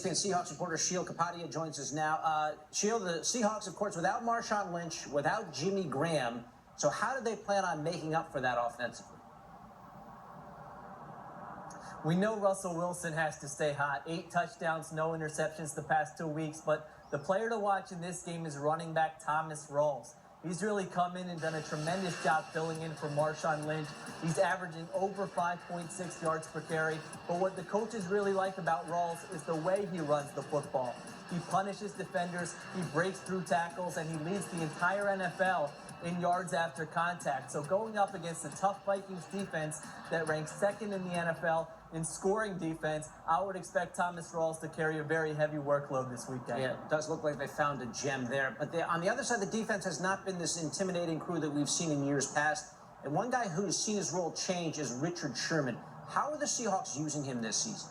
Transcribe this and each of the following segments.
ESPN Seahawks reporter Sheil Kapadia joins us now. Sheil, the Seahawks, of course, without Marshawn Lynch, without Jimmy Graham. So how did they plan on making up for that offensively? We know Russell Wilson has to stay hot. 8 touchdowns, no interceptions the past 2 weeks. But the player to watch in this game is running back Thomas Rawls. He's really come in and done a tremendous job filling in for Marshawn Lynch. He's averaging over 5.6 yards per carry. But what the coaches really like about Rawls is the way he runs the football. He punishes defenders, he breaks through tackles, and he leads the entire NFL in yards after contact. So going up against a tough Vikings defense that ranks second in the NFL in scoring defense, I would expect Thomas Rawls to carry a very heavy workload this weekend. Yeah, it does look like they found a gem there. But on the other side, the defense has not been this intimidating crew that we've seen in years past. And one guy who has seen his role change is Richard Sherman. How are the Seahawks using him this season?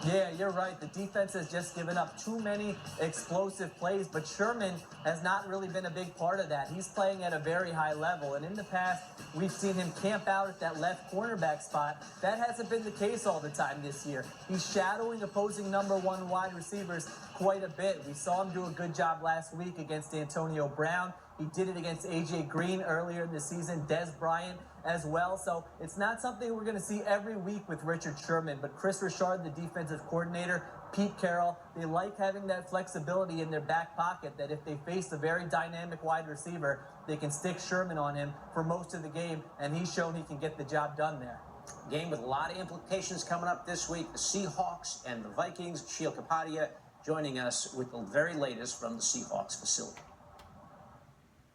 Yeah, you're right. The defense has just given up too many explosive plays, but Sherman has not really been a big part of that. He's playing at a very high level, and in the past, we've seen him camp out at that left cornerback spot. That hasn't been the case all the time this year. He's shadowing opposing #1 wide receivers quite a bit. We saw him do a good job last week against Antonio Brown. He did it against A.J. Green earlier in the season, Des Bryant as well. So it's not something we're going to see every week with Richard Sherman. But Chris Richard, the defensive coordinator, Pete Carroll, they like having that flexibility in their back pocket that if they face a very dynamic wide receiver, they can stick Sherman on him for most of the game. And he's shown he can get the job done there. Game with a lot of implications coming up this week. The Seahawks and the Vikings. Sheil Kapadia joining us with the very latest from the Seahawks facility.